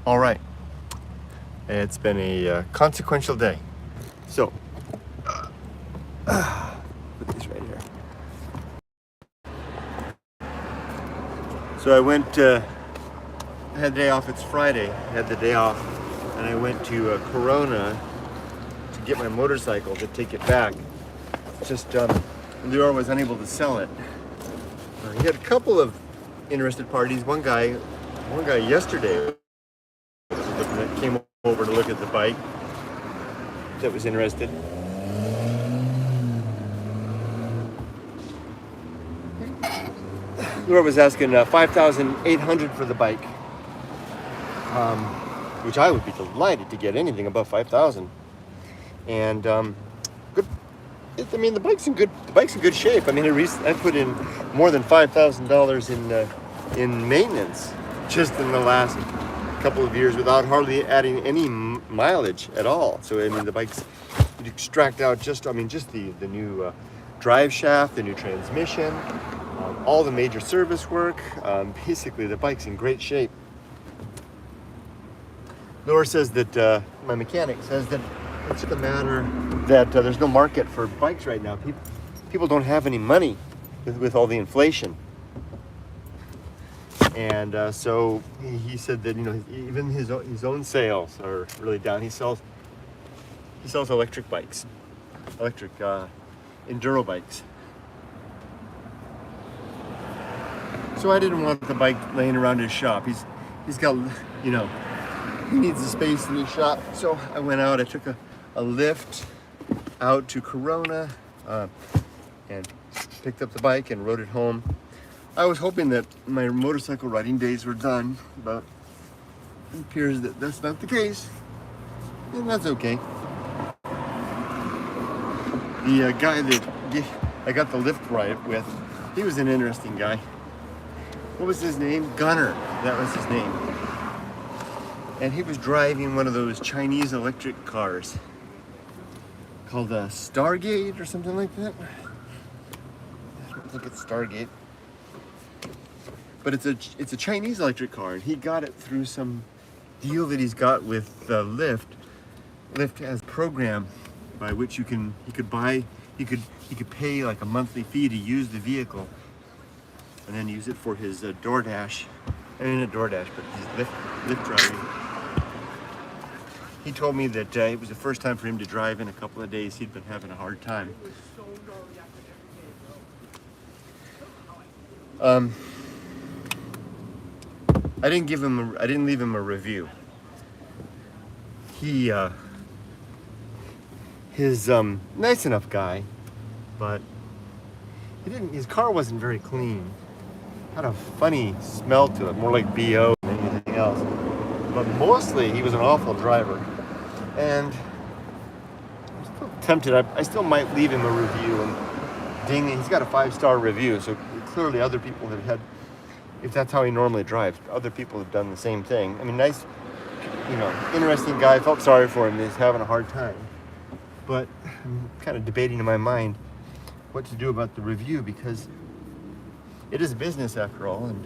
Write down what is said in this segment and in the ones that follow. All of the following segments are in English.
All right, it's been a consequential day. So, put these right here. So I went, I had the day off, it's Friday, I had the day off, and I went to Corona to get my motorcycle to take it back. Just, Leora was unable to sell it. He had a couple of interested parties. One guy yesterday came over to look at the bike that was interested. Laura was asking $5,800 for the bike, which I would be delighted to get anything above $5,000. And good. I mean, the bike's in good shape. I mean, I put in more than $5,000 in maintenance just in the last couple of years without hardly adding any mileage at all. So I mean, the bike's, you'd extract out just the new drive shaft, the new transmission, all the major service work. Basically, the bike's in great shape. Laura says that my mechanic says that it's the matter that there's no market for bikes right now. People don't have any money with all the inflation. And so he said that, you know, even his own sales are really down. He sells electric bikes, electric enduro bikes. So I didn't want the bike laying around his shop. He's got, you know, he needs the space in his shop. So I went out. I took a lift out to Corona and picked up the bike and rode it home. I was hoping that my motorcycle riding days were done, but it appears that that's not the case, and that's okay. The guy that I got the lift ride with, he was an interesting guy. What was his name? Gunner, that was his name. And he was driving one of those Chinese electric cars called a Stargate or something like that. I don't think it's Stargate. But it's a Chinese electric car, and he got it through some deal that he's got with Lyft. Lyft has a program by which he could pay like a monthly fee to use the vehicle, and then use it for his DoorDash. I mean, not DoorDash, but his Lyft driving. He told me that it was the first time for him to drive in a couple of days. He'd been having a hard time. I didn't leave him a review. He's nice enough guy, but his car wasn't very clean. Had a funny smell to it, more like BO than anything else. But mostly he was an awful driver. And I'm still tempted. I still might leave him a review and ding, he's got a 5-star review, so clearly other people have had, if that's how he normally drives, other people have done the same thing. I mean, nice, you know, interesting guy. I felt sorry for him. He's having a hard time. But I'm kind of debating in my mind what to do about the review, because it is a business after all, and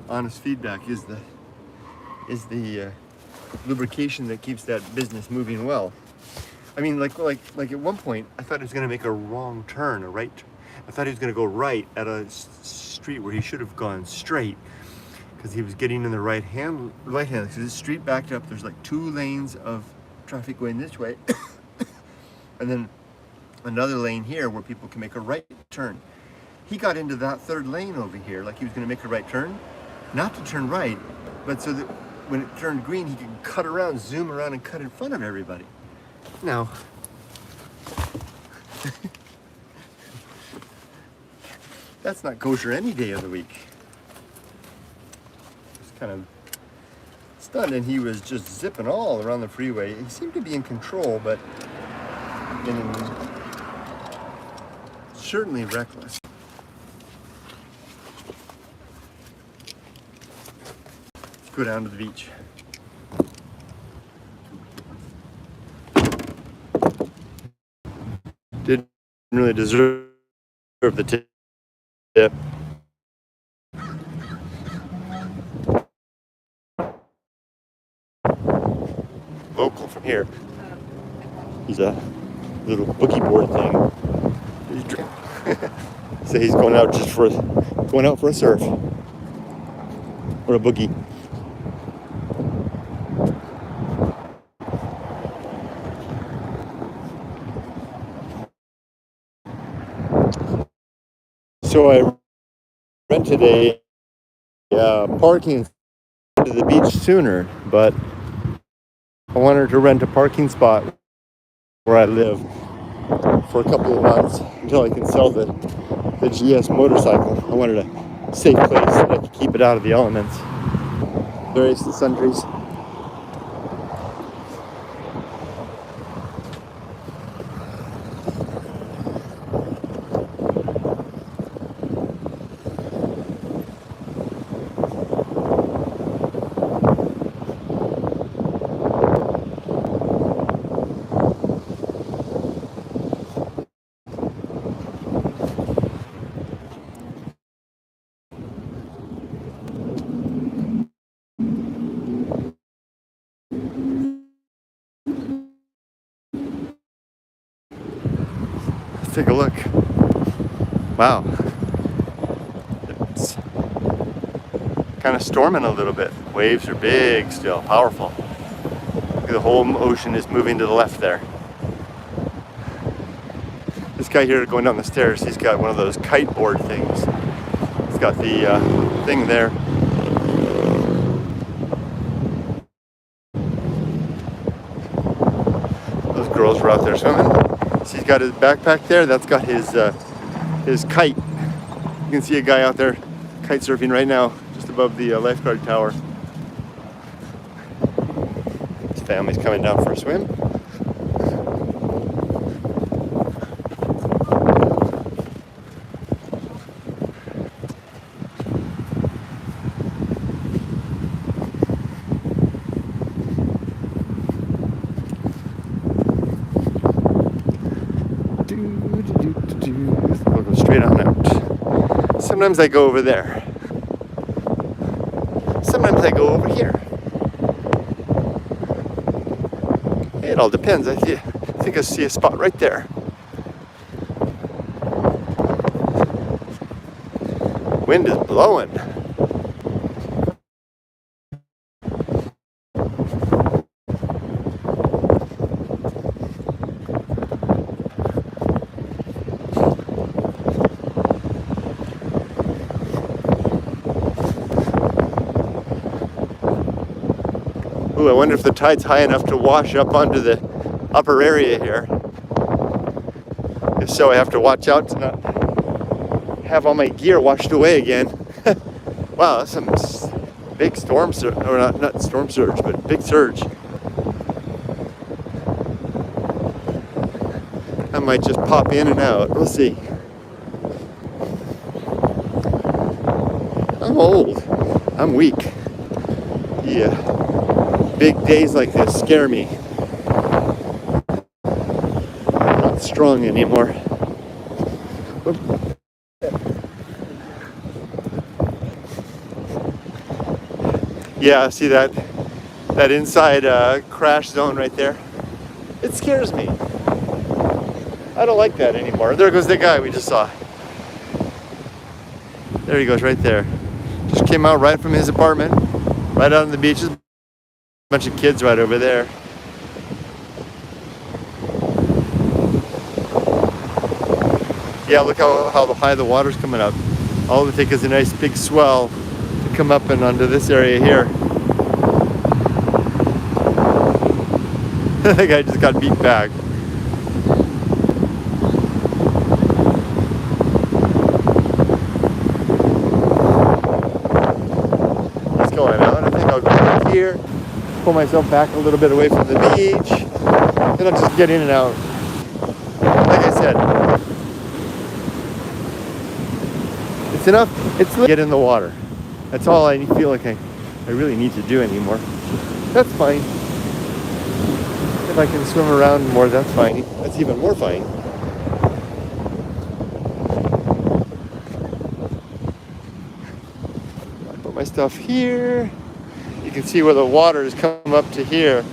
honest feedback is the lubrication that keeps that business moving well. I mean, like at one point, I thought he was going to make a wrong turn, I thought he was going to go right at a street where he should have gone straight, because he was getting in the right hand. Because this street backed up. There's like 2 lanes of traffic going this way, and then another lane here where people can make a right turn. He got into that 3rd lane over here, like he was going to make a right turn, not to turn right, but so that when it turned green, he could cut around, zoom around, and cut in front of everybody. Now, that's not kosher any day of the week. Just kind of stunned, and he was just zipping all around the freeway. He seemed to be in control, but certainly reckless. Let's go down to the beach. Didn't really deserve the tip. local from here. He's a little boogie board thing. So he's going out for a surf or a boogie. So I rented a parking to the beach sooner, but I wanted to rent a parking spot where I live for a couple of months until I can sell the GS motorcycle. I wanted a safe place that I could keep it out of the elements. Various sundries. Let's take a look. Wow. It's kind of storming a little bit. Waves are big still, powerful. The whole ocean is moving to the left there. This guy here going down the stairs, he's got one of those kite board things. He's got the thing there. Those girls were out there swimming. So he's got his backpack there. That's got his kite. You can see a guy out there kite surfing right now, just above the lifeguard tower. His family's coming down for a swim. We'll go straight on out. Sometimes I go over there. Sometimes I go over here. It all depends. I think I see a spot right there. Wind is blowing. Ooh, I wonder if the tide's high enough to wash up onto the upper area here. If so, I have to watch out to not have all my gear washed away again. Wow, that's some big storm surge, or not storm surge, but big surge. I might just pop in and out. We'll see. I'm old. I'm weak. Yeah. Big days like this scare me. I'm not strong anymore. Yeah, see that inside crash zone right there? It scares me. I don't like that anymore. There goes the guy we just saw. There he goes right there. Just came out right from his apartment, right out on the beaches. Bunch of kids right over there. Yeah, look how high the water's coming up. All it would take is a nice big swell to come up and onto this area here. That guy just got beat back. What's going on? I think I'll go back here. Pull myself back a little bit away from the beach, and I'll just get in and out. Like I said, it's enough. It's get in the water. That's all I feel like I really need to do anymore. That's fine. If I can swim around more, that's fine. That's even more fine. I put my stuff here. You can see where the water has come up to here.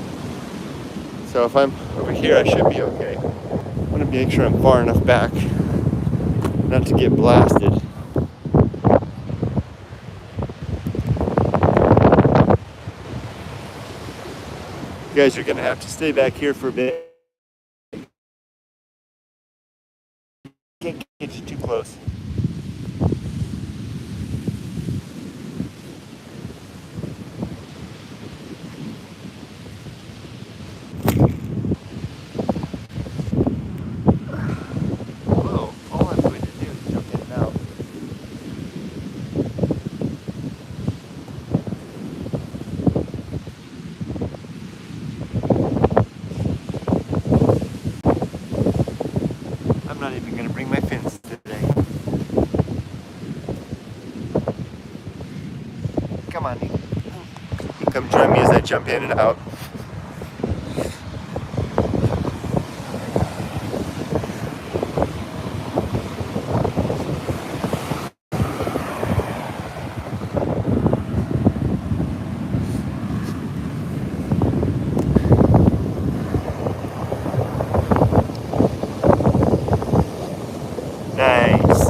So if I'm over here, I should be okay. I want to make sure I'm far enough back not to get blasted. You guys are gonna have to stay back here for a bit. Can't get you too close. Whoa, all I'm going to do is jump in and out. I'm not even gonna bring my fins today. Come on. Come join me as I jump in and out. Nice.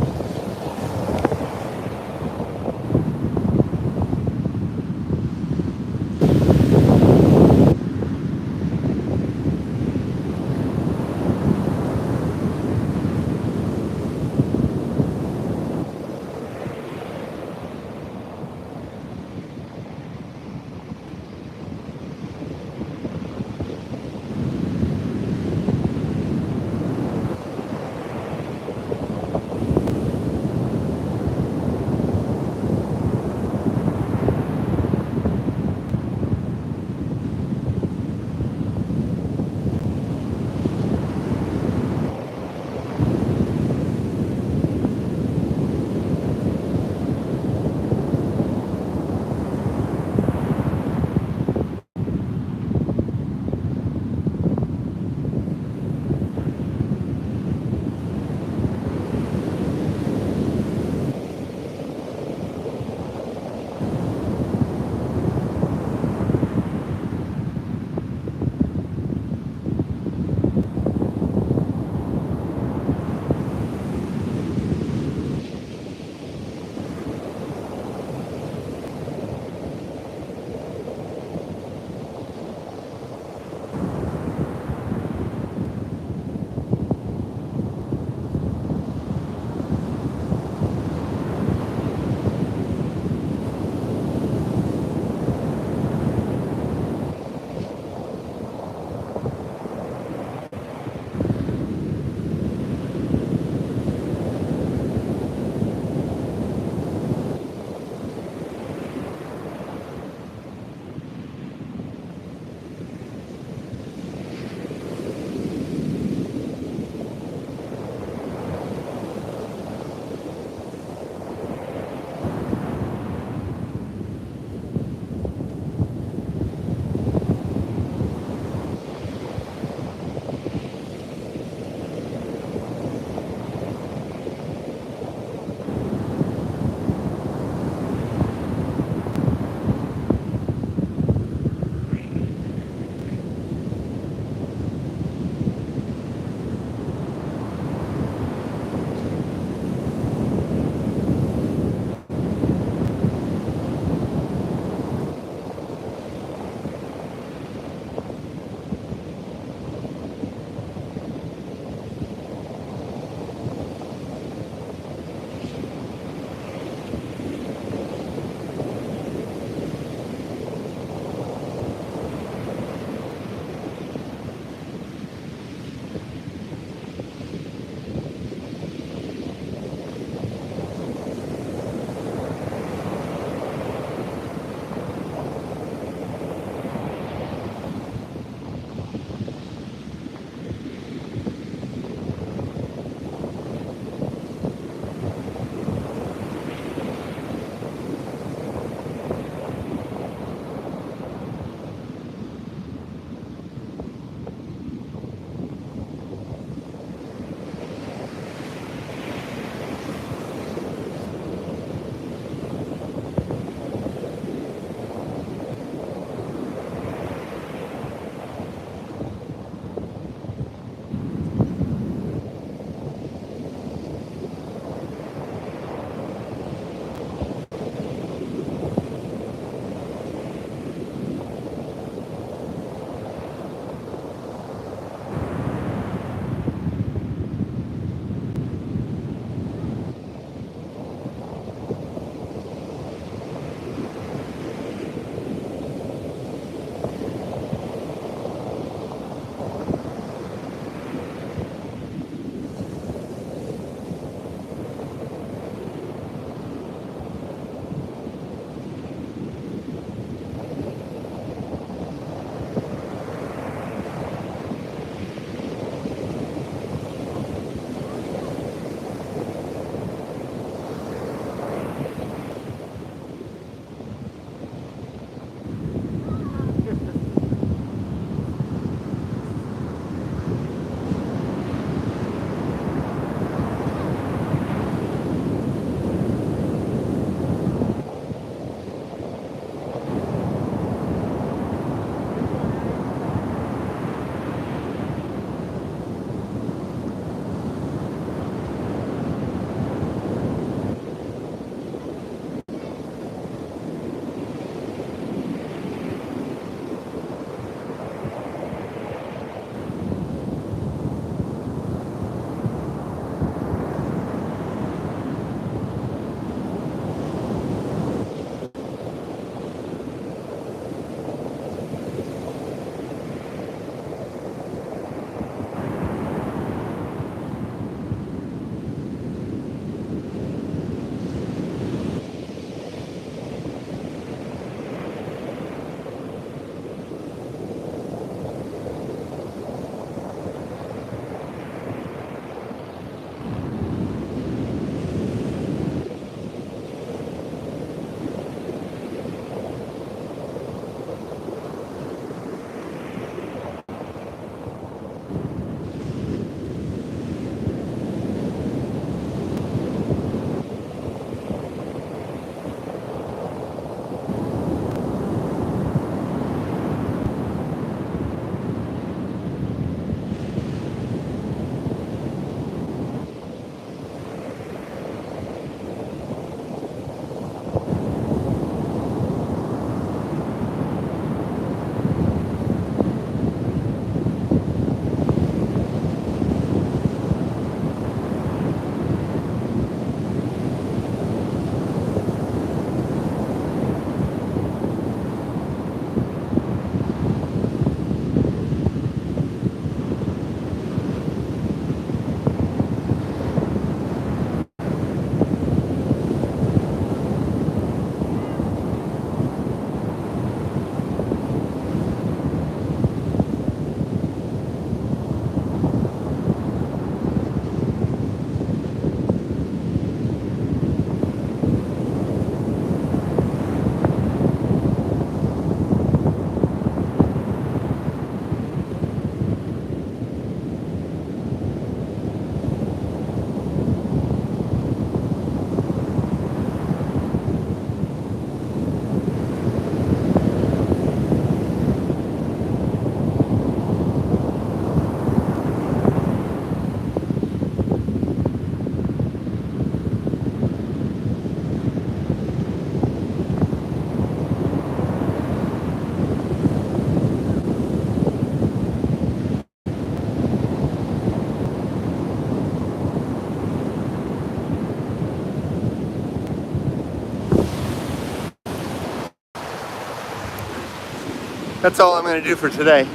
That's all I'm going to do for today.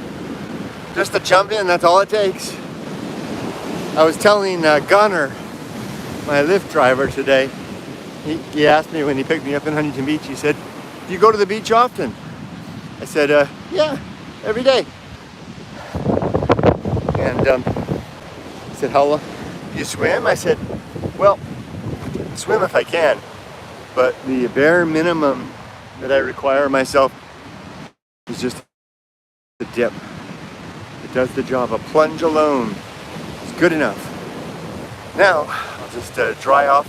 Just to jump in, that's all it takes. I was telling Gunner, my Lyft driver today, he asked me when he picked me up in Huntington Beach, he said, "Do you go to the beach often?" I said, "Yeah, every day." And he said, "How long do you swim?" I said, "Well, swim if I can, but the bare minimum that I require myself is just a dip. It does the job. A plunge alone is good enough." Now, I'll just dry off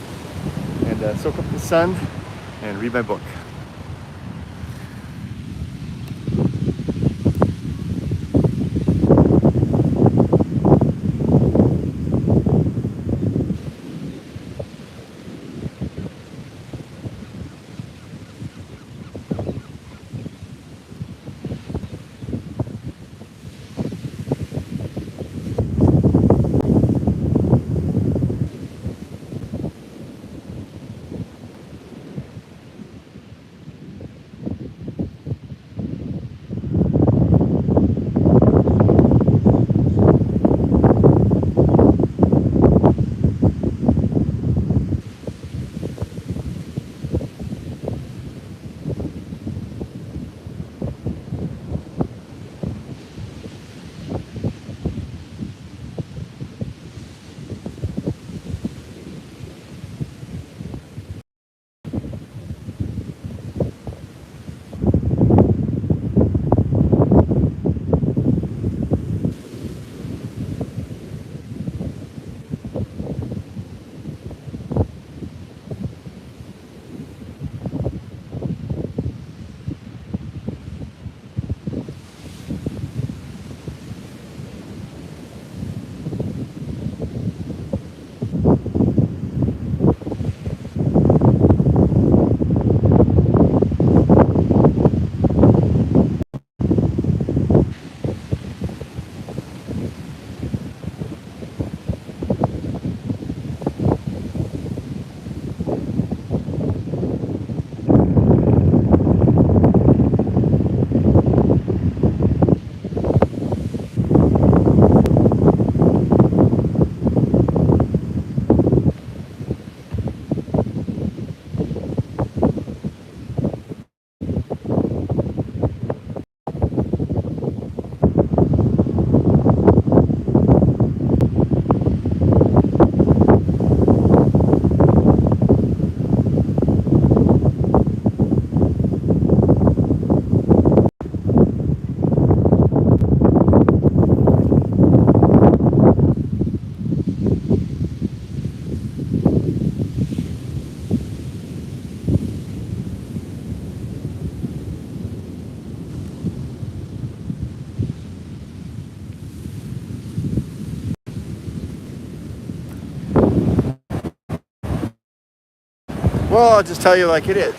and soak up the sun and read my book. Well, I'll just tell you like it is.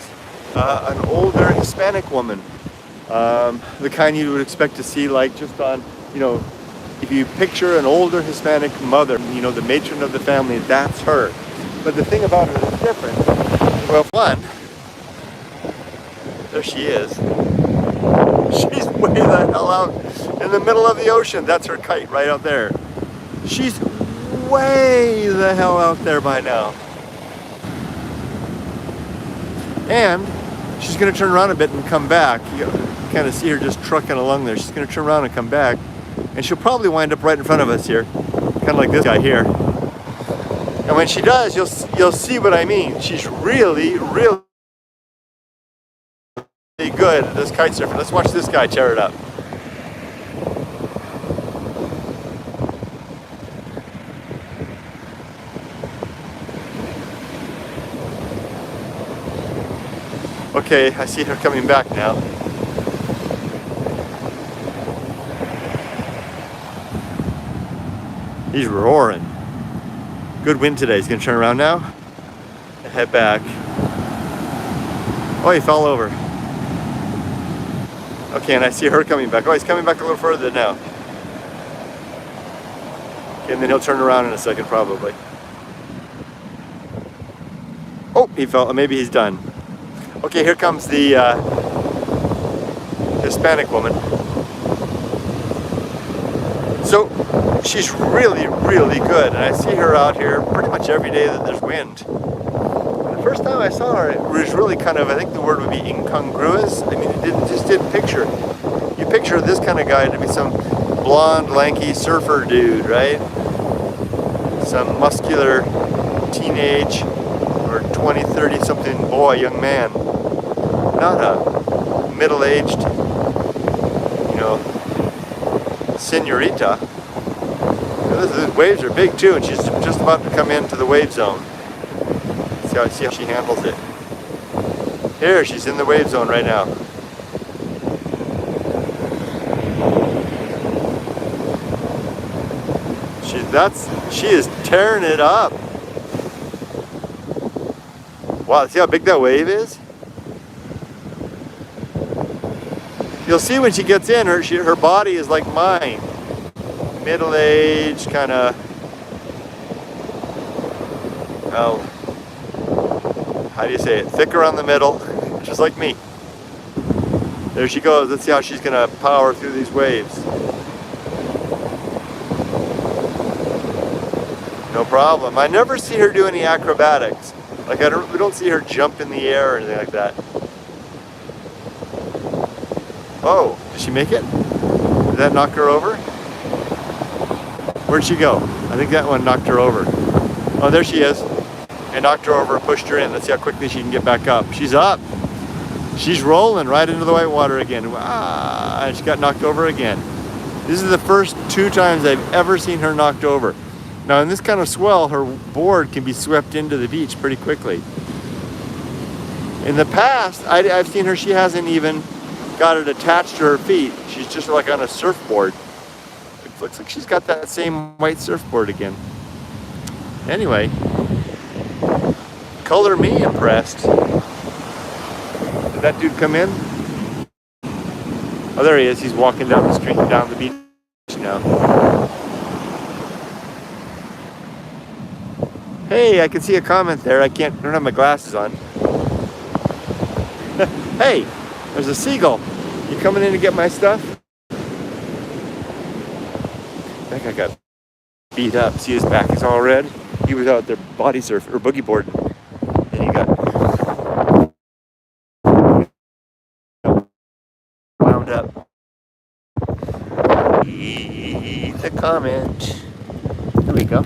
An older Hispanic woman, the kind you would expect to see like just on, if you picture an older Hispanic mother, the matron of the family, that's her. But the thing about her is different. Well, one, there she is. She's way the hell out in the middle of the ocean. That's her kite right out there. She's way the hell out there by now. And she's going to turn around a bit and come back. You kind of see her just trucking along there. She's going to turn around and come back. And she'll probably wind up right in front of us here. Kind of like this guy here. And when she does, you'll see what I mean. She's really, really good at this kite surfing. Let's watch this guy tear it up. Okay, I see her coming back now. He's roaring. Good wind today. He's gonna turn around now and head back. Oh, he fell over. Okay, and I see her coming back. Oh, he's coming back a little further now. Okay, and then he'll turn around in a second probably. Oh, he fell. Maybe he's done. Okay, here comes the Hispanic woman. So she's really, really good. And I see her out here pretty much every day that there's wind. And the first time I saw her, it was really kind of, I think the word would be incongruous. I mean, just didn't picture. You picture this kind of guy to be some blonde, lanky surfer dude, right? Some muscular teenage or 20, 30 something boy, young man. Not a middle-aged, you know, senorita. The waves are big too, and she's just about to come into the wave zone. See how she handles it. Here, she's in the wave zone right now. She is tearing it up. Wow, see how big that wave is? You'll see when she gets in, her body is like mine. Middle-aged, kind of, well, how do you say it? Thicker on the middle, just like me. There she goes. Let's see how she's going to power through these waves. No problem. I never see her do any acrobatics. Like we don't see her jump in the air or anything like that. Oh, did she make it? Did that knock her over? Where'd she go? I think that one knocked her over. Oh, there she is. I knocked her over and pushed her in. Let's see how quickly she can get back up. She's up. She's rolling right into the white water again. Ah, and she got knocked over again. This is the first 2 times I've ever seen her knocked over. Now, in this kind of swell, her board can be swept into the beach pretty quickly. In the past, I've seen her, she hasn't even got it attached to her feet. She's just like on a surfboard. It looks like she's got that same white surfboard again. Anyway, color me impressed. Did that dude come in? Oh, there he is. He's walking down the street, down the beach now. Hey, I can see a comment there. I don't have my glasses on. Hey, there's a seagull. You coming in to get my stuff? That guy got beat up. See, his back is all red. He was out there body surfing or boogie boarding. And he got wound up. Read the comment. There we go.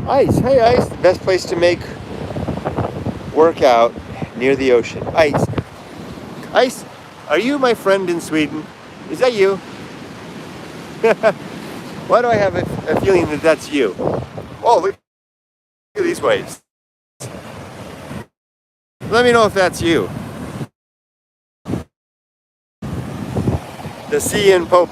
Ice, hey Ice, the best place to make workout near the ocean. Ice, Ice, are you my friend in Sweden? Is that you? Why do I have a feeling that that's you? Oh, look at these waves. Let me know if that's you. The sea in Pope.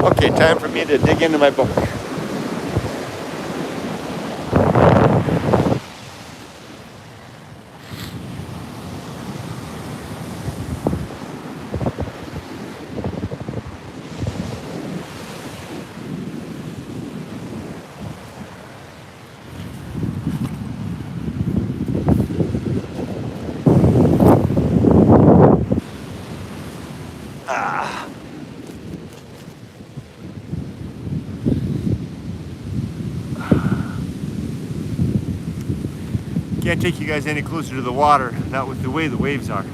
Okay, time for me to dig into my book. Can't take you guys any closer to the water, not with the way the waves are.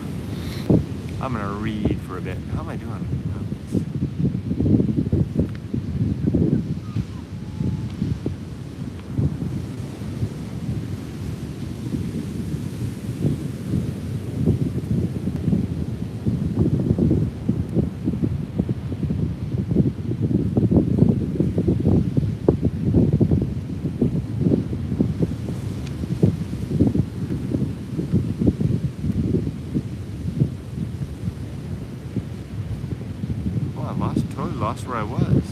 I'm gonna read for a bit. How am I doing? lost where I was.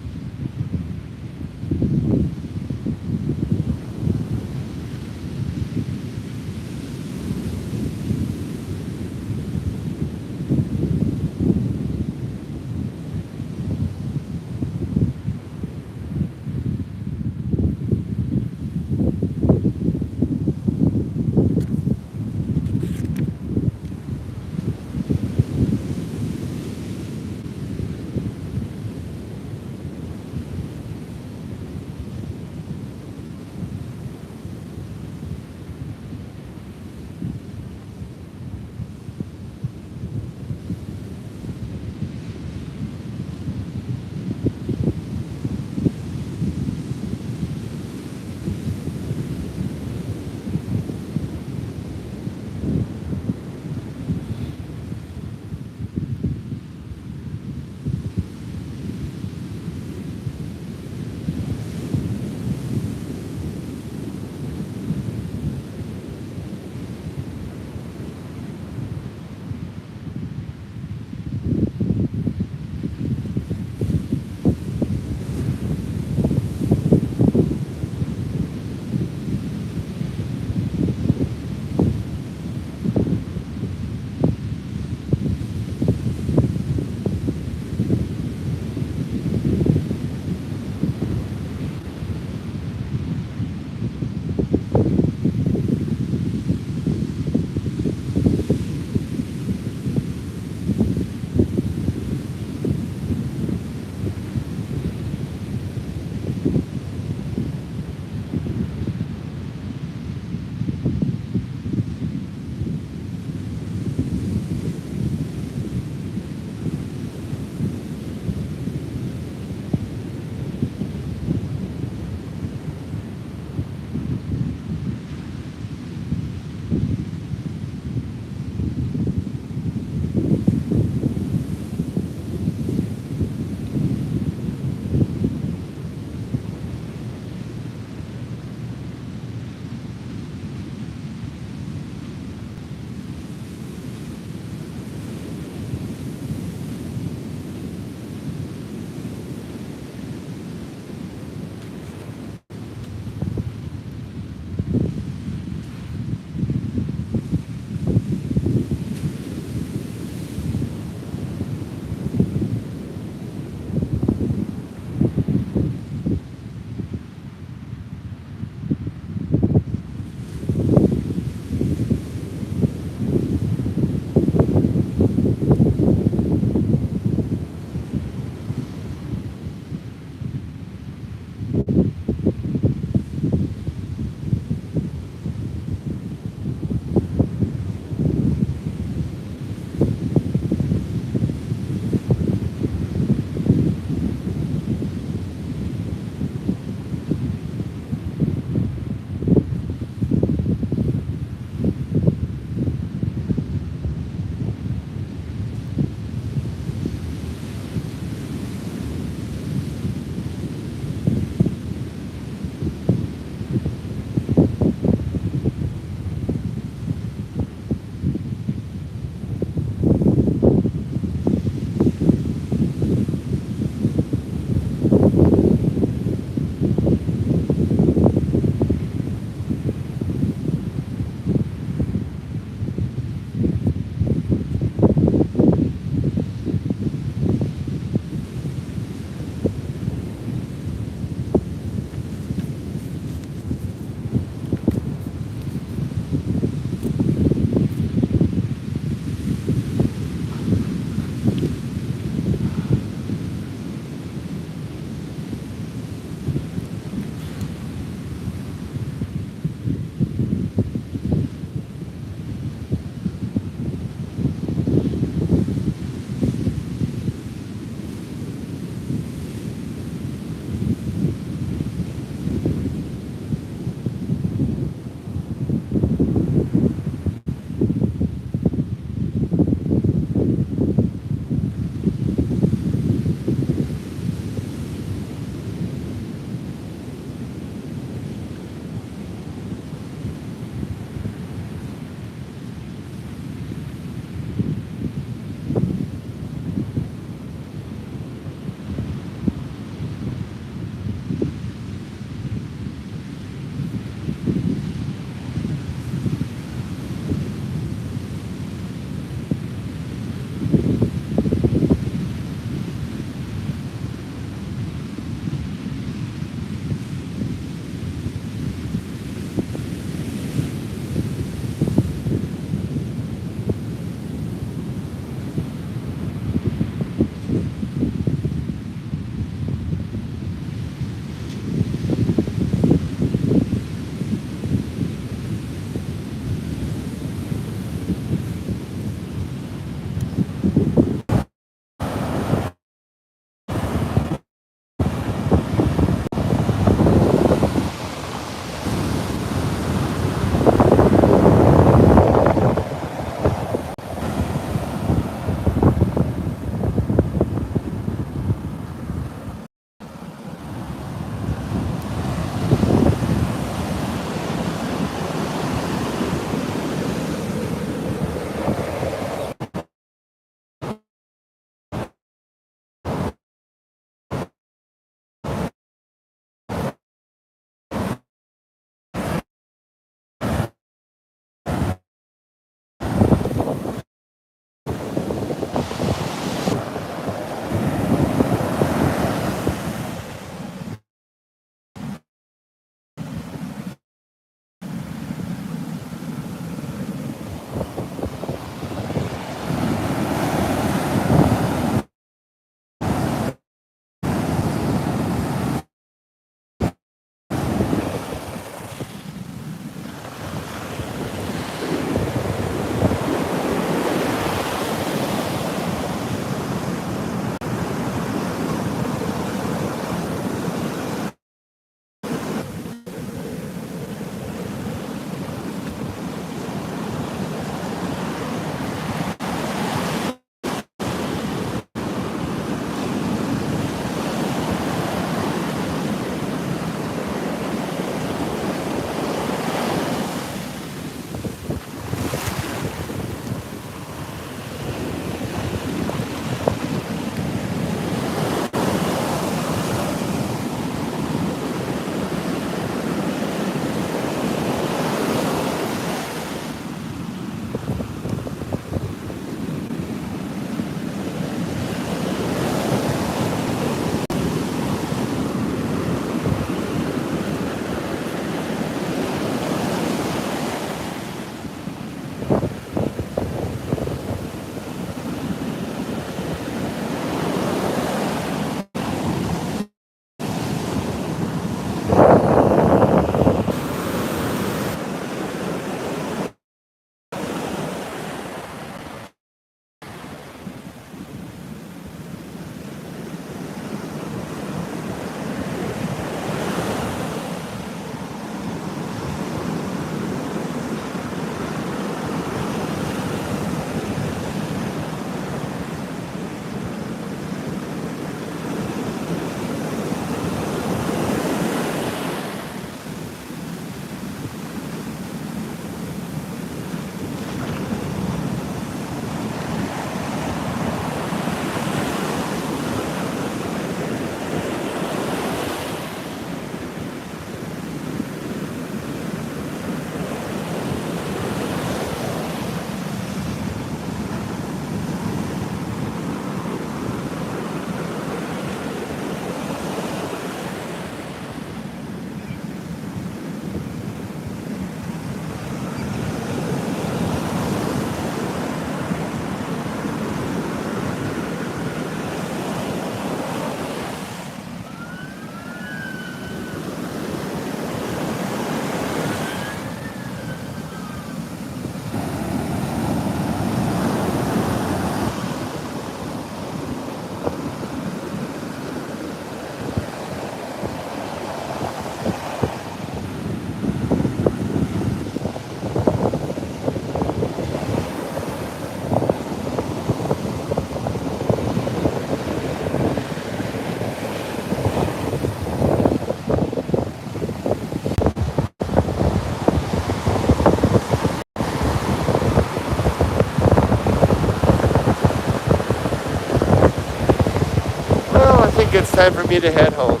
think it's time for me to head home.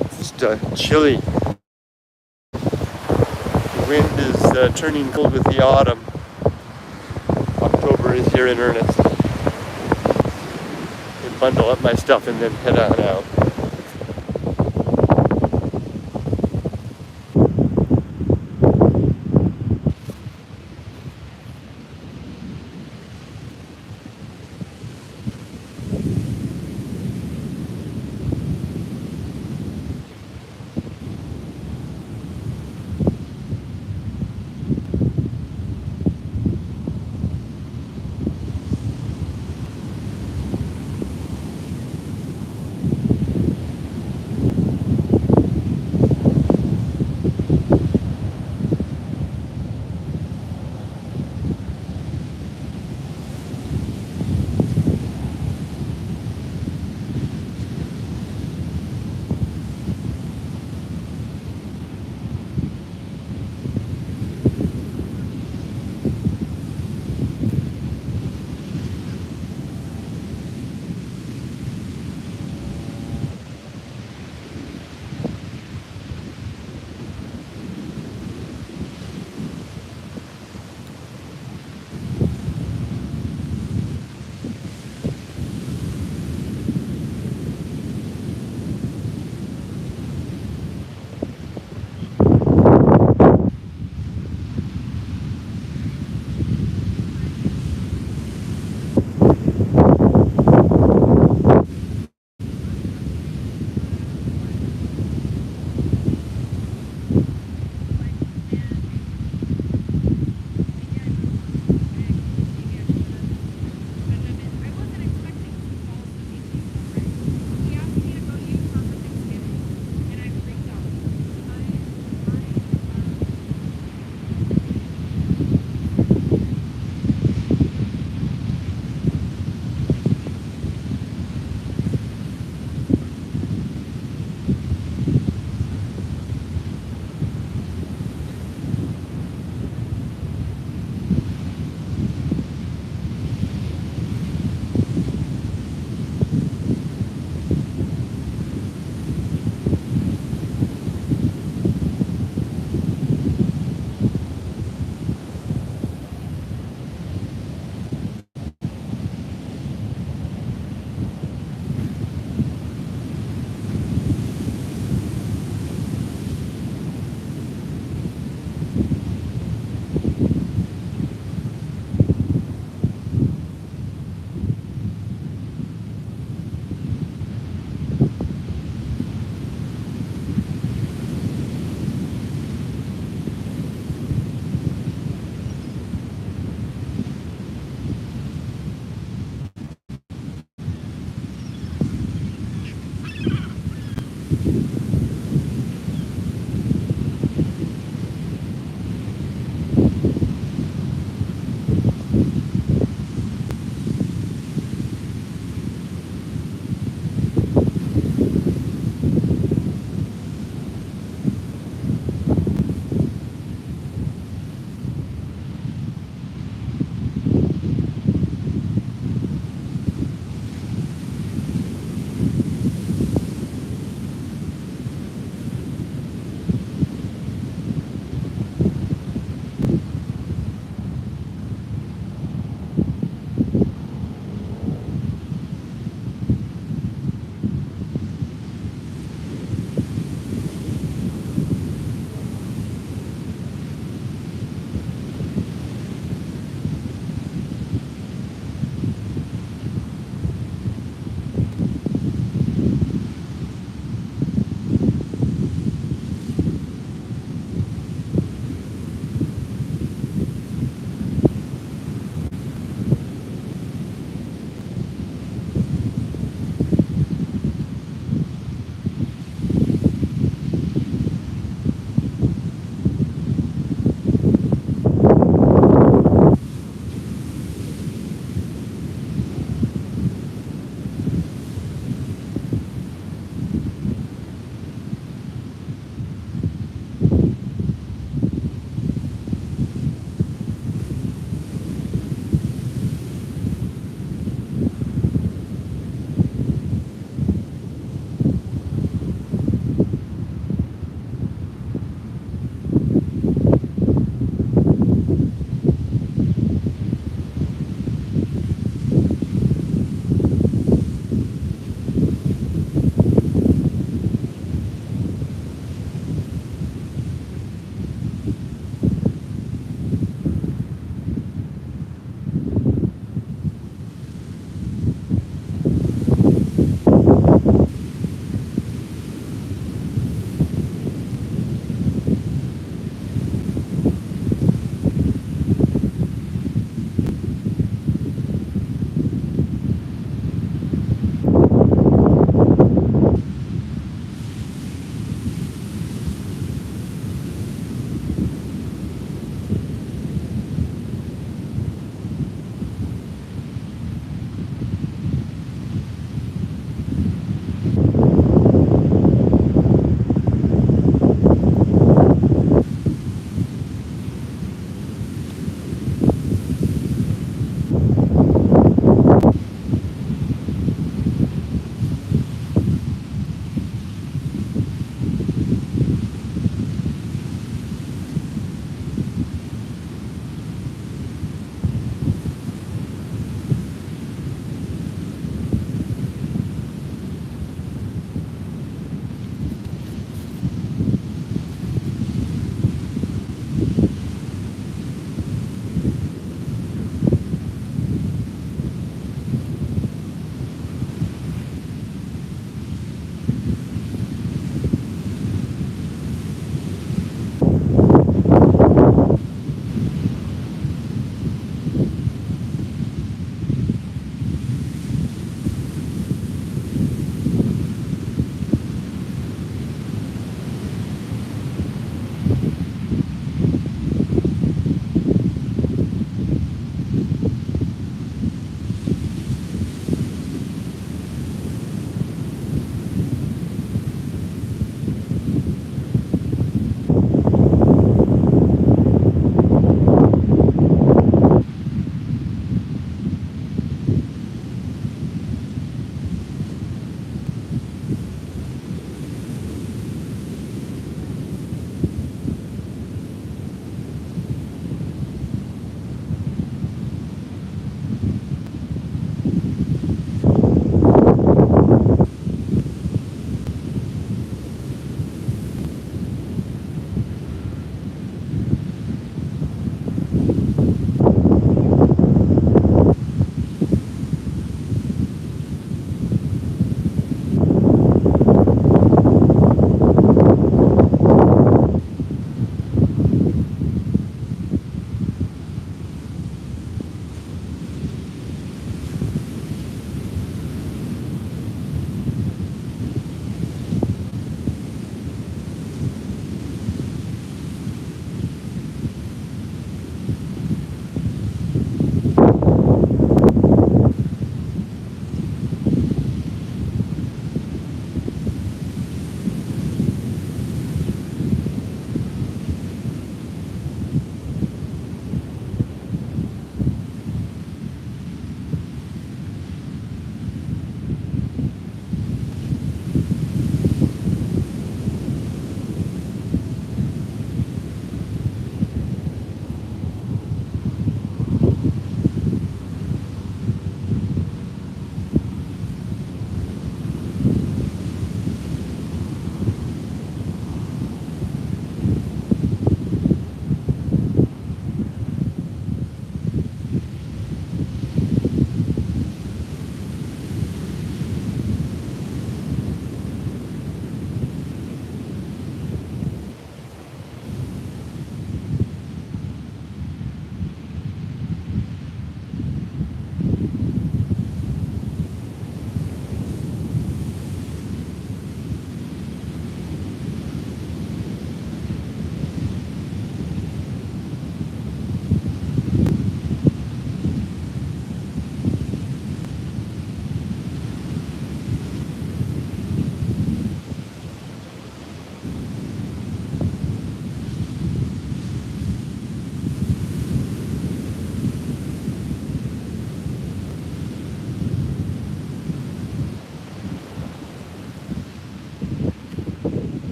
It's just chilly. The wind is turning cold with the autumn. October is here in earnest. And bundle up my stuff and then head on out.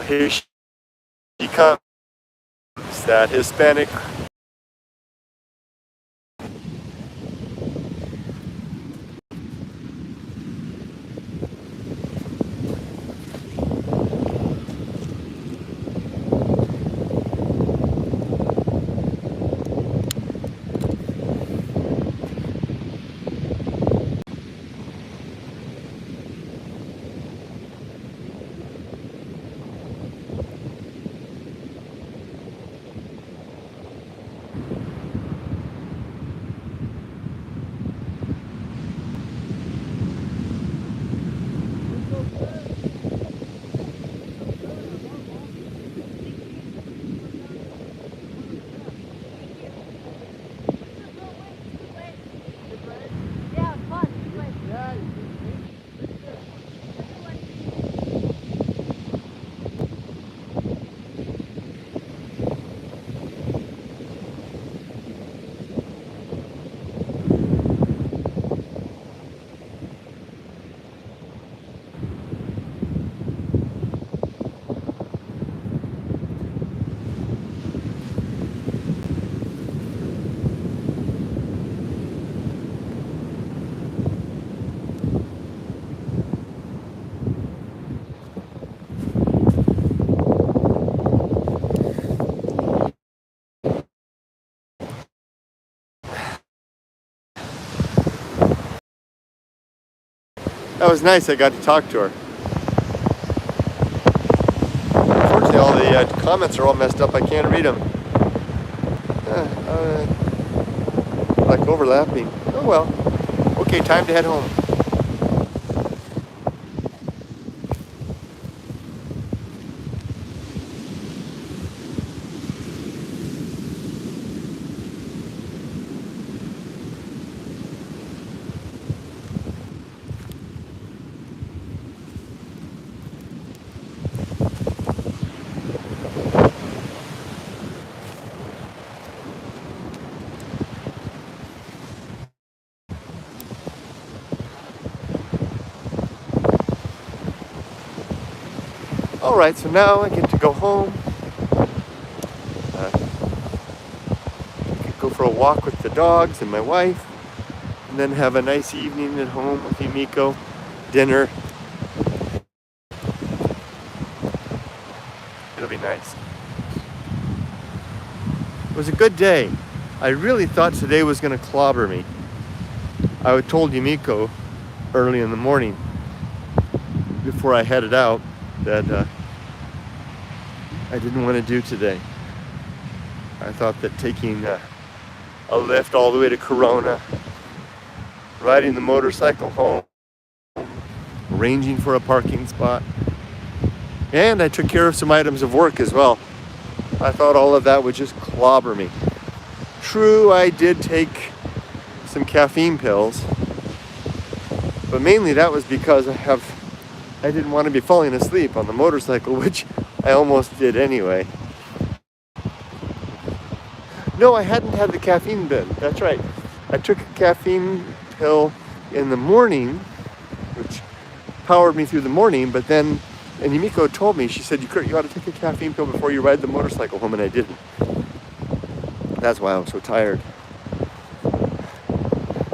Here she comes, that Hispanic. That was nice, I got to talk to her. Unfortunately, all the comments are all messed up, I can't read them. Like overlapping. Oh well. Okay, time to head home. Alright, so now I get to go home. Go for a walk with the dogs and my wife, and then have a nice evening at home with Yumiko, dinner. It'll be nice. It was a good day. I really thought today was going to clobber me. I told Yumiko early in the morning, before I headed out, that I didn't want to do today. I thought that taking a lift all the way to Corona, riding the motorcycle home, arranging for a parking spot, and I took care of some items of work as well. I thought all of that would just clobber me. True, I did take some caffeine pills, but mainly that was because I didn't want to be falling asleep on the motorcycle, which I almost did anyway. No, I hadn't had the caffeine bin. That's right. I took a caffeine pill in the morning, which powered me through the morning, but then, and Yumiko told me, she said, you ought to take a caffeine pill before you ride the motorcycle home, and I didn't. That's why I was so tired.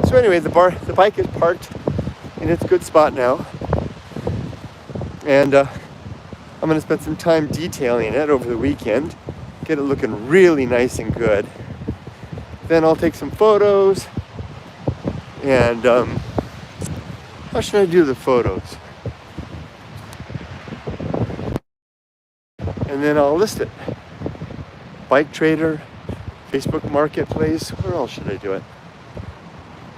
So anyway, the bike is parked in its good spot now. And I'm going to spend some time detailing it over the weekend, get it looking really nice and good. Then I'll take some photos, and how should I do the photos? And then I'll list it. Bike Trader, Facebook Marketplace, where else should I do it?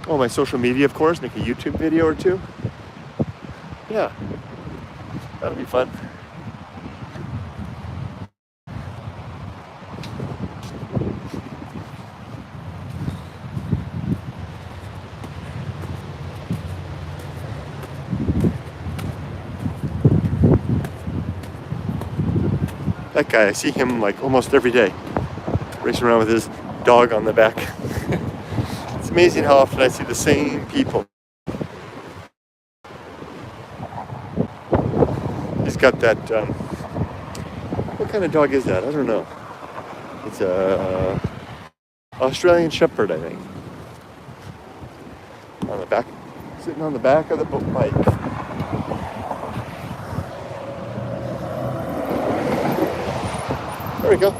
Oh, my social media, of course, make a YouTube video or two. Yeah, that'll be fun. That guy, I see him like almost every day, racing around with his dog on the back. It's amazing how often I see the same people. He's got that kind of dog is that? I don't know. It's a Australian Shepherd, I think. On the back, sitting on the back of the bike. There we go.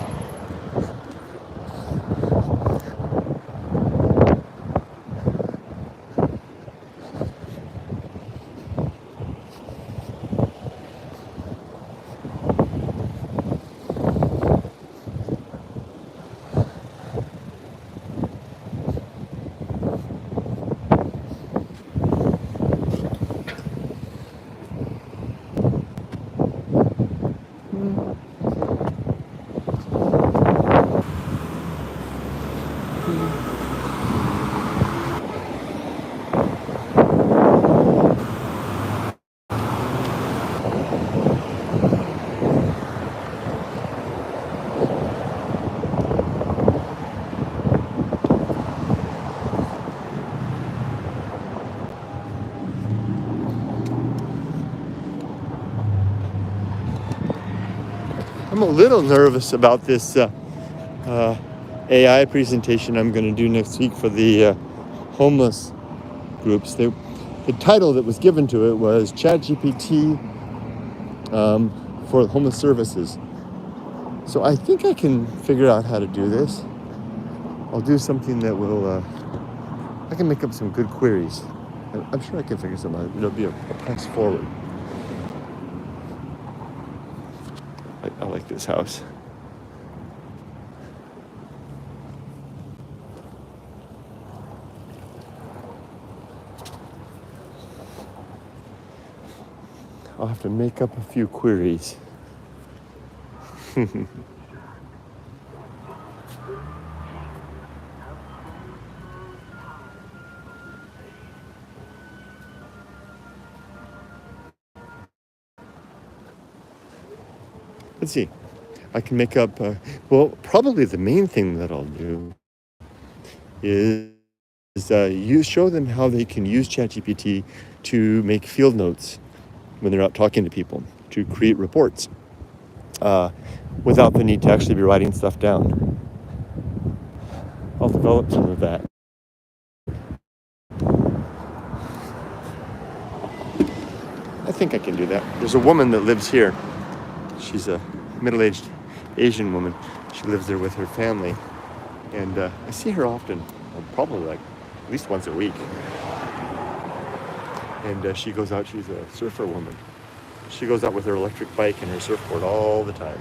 I'm a little nervous about this AI presentation I'm going to do next week for the homeless groups. The title that was given to it was ChatGPT for homeless services. So I think I can figure out how to do this. I'll do something that will, I can make up some good queries. I'm sure I can figure something out. It'll be a press forward. I like this house. I'll have to make up a few queries. Let's see. I can make up, well, probably the main thing that I'll do is you show them how they can use ChatGPT to make field notes when they're out talking to people, to create reports without the need to actually be writing stuff down. I'll develop some of that. I think I can do that. There's a woman that lives here. She's a middle-aged Asian woman. She lives there with her family. And I see her often, probably like at least once a week. And she goes out, she's a surfer woman. She goes out with her electric bike and her surfboard all the time.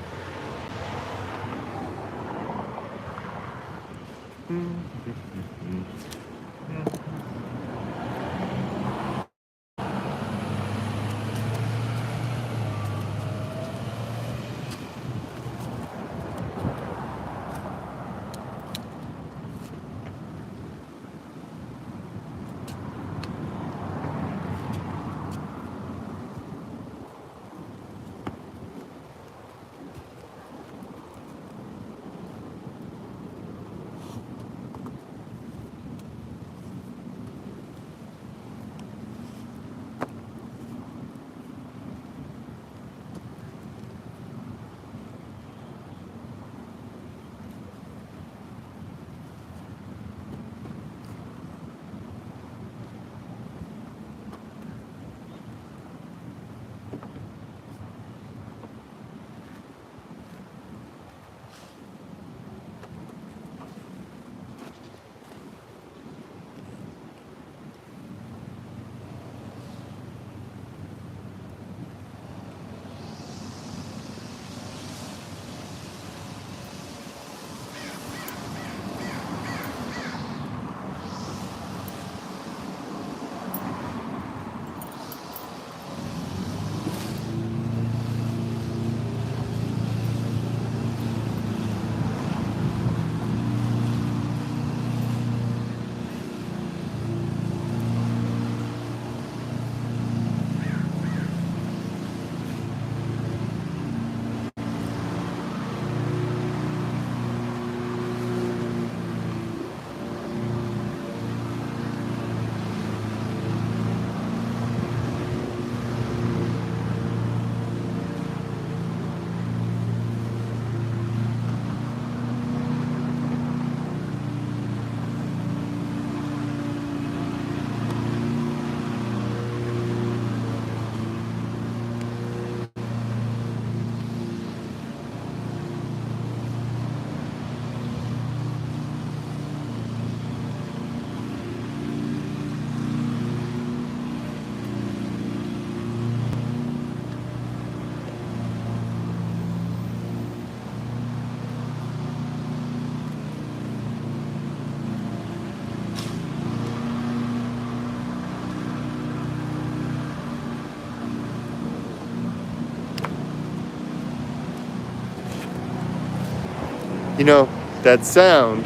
You know, that sound,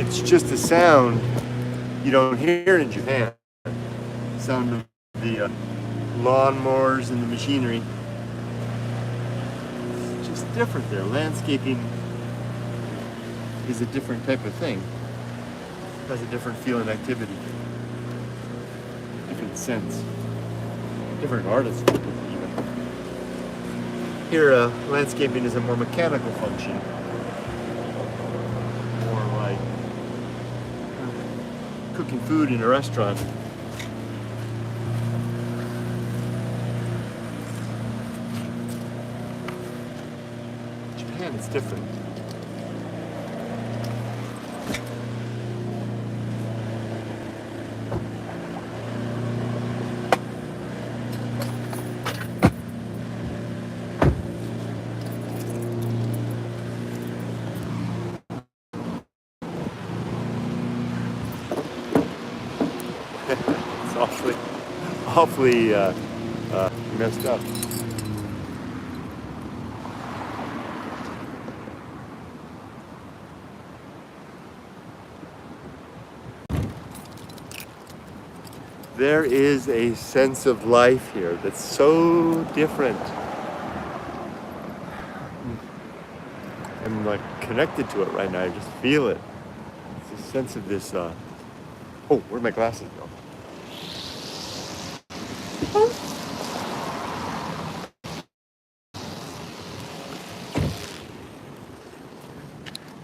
it's just a sound you don't hear in Japan. The sound of the lawnmowers and the machinery. It's just different there. Landscaping is a different type of thing. It has a different feel and activity. Different sense. Different artists even. Here, landscaping is a more mechanical function. More like cooking food in a restaurant. Japan, it's different. It's awfully messed up. There is a sense of life here that's so different. I'm like connected to it right now. I just feel it. It's a sense of this. Oh, where'd my glasses go?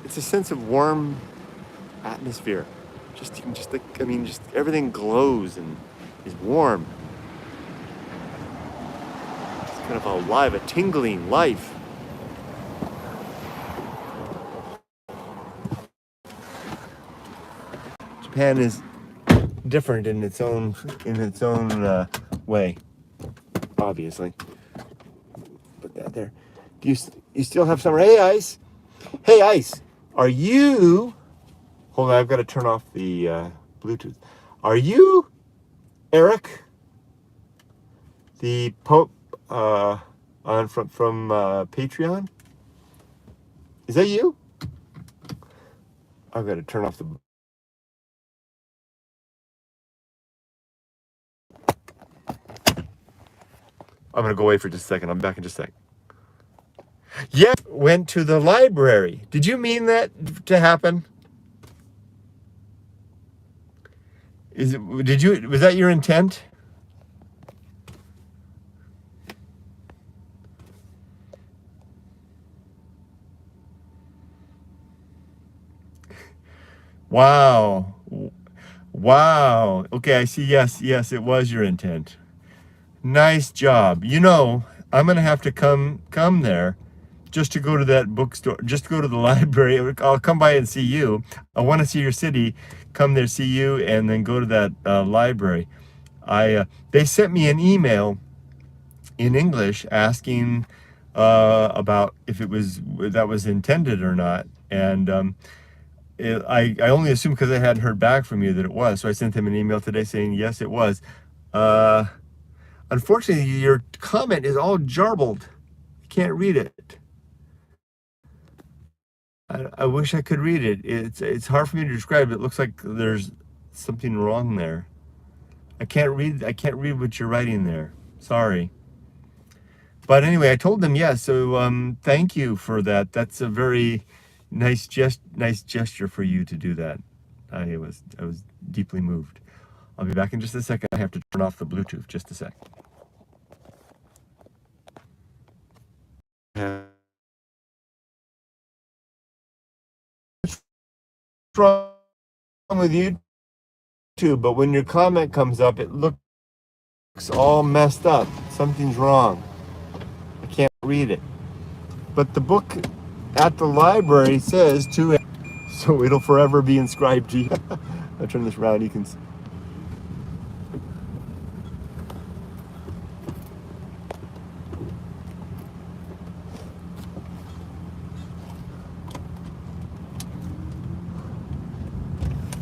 It's a sense of warm atmosphere. Just like, I mean, just everything glows and is warm. It's kind of alive, a tingling life. Japan is different in its own way, obviously. Put that there. Do you still have summer? Hey, Ice. Hey, Ice. Are you? Hold on, I've got to turn off the Bluetooth. Are you Eric, the Pope from Patreon? Is that you? I've got to turn off the. I'm going to go away for just a second. I'm back in just a second. Yes, went to the library. Did you mean that to happen? Was that your intent? Wow. Wow. Okay, I see. Yes, it was your intent. Nice job. You know, I'm going to have to come there just to go to that bookstore, just to go to the library. I'll come by and see you. I want to see your city, come there, see you, and then go to that library. They sent me an email in English asking about if that was intended or not. And I only assumed because I hadn't heard back from you that it was. So I sent them an email today saying, yes, it was. Unfortunately, your comment is all jarbled. I can't read it. I wish I could read it. It's hard for me to describe. It looks like there's something wrong there. I can't read what you're writing there. Sorry. But anyway, I told them yes. So thank you for that. That's a very nice gesture for you to do that. I was deeply moved. I'll be back in just a second. I have to turn off the Bluetooth. Just a sec. What's wrong with YouTube? But when your comment comes up, it looks all messed up. Something's wrong. I can't read it. But the book at the library says to, so it'll forever be inscribed to you. I'll turn this around. You can.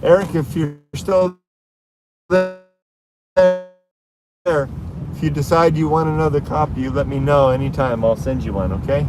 Eric, if you're still there, if you decide you want another copy, you let me know anytime. I'll send you one, okay?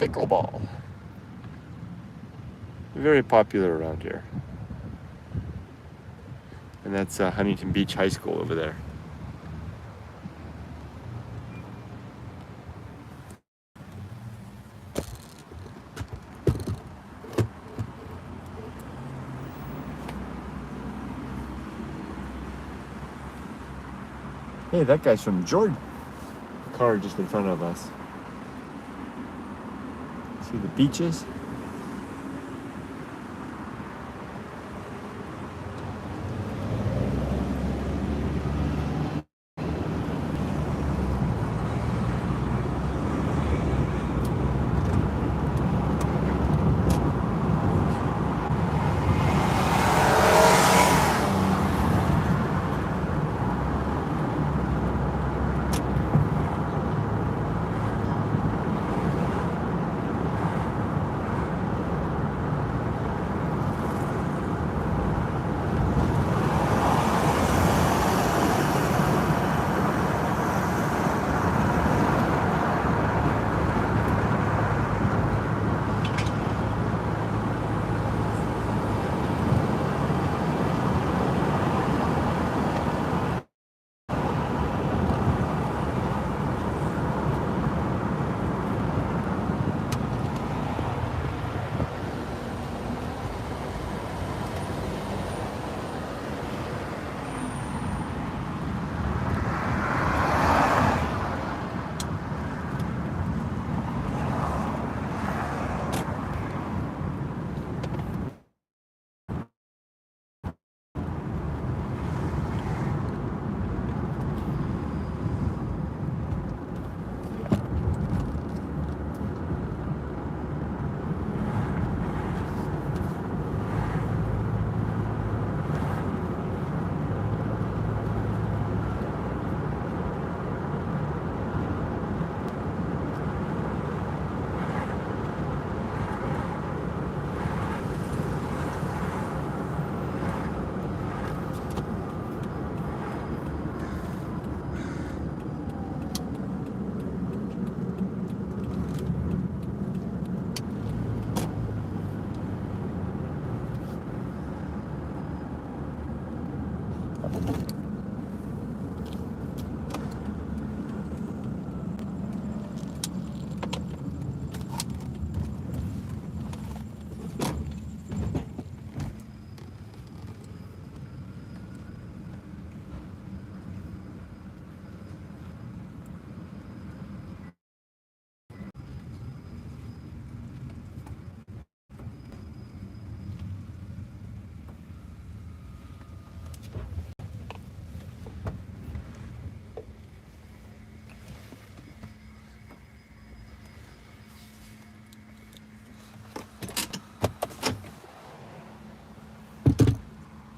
Pickleball. Very popular around here. And that's Huntington Beach High School over there. Hey, that guy's from Jordan. Car just in front of us. See the beaches?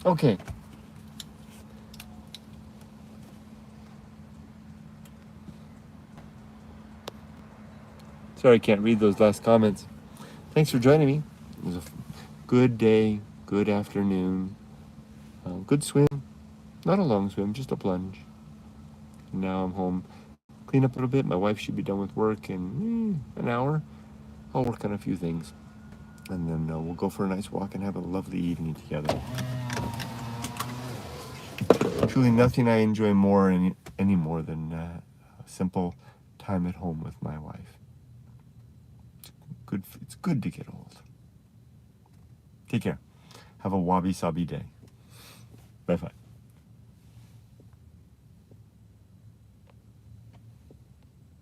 Okay. Sorry I can't read those last comments. Thanks for joining me. It was a good day, good afternoon, good swim. Not a long swim, just a plunge. And now I'm home. Clean up a little bit. My wife should be done with work in an hour. I'll work on a few things. And then we'll go for a nice walk and have a lovely evening together. Truly nothing I enjoy more any more than simple time at home with my wife. It's good to get old. Take care. Have a wabi-sabi day. Bye-bye.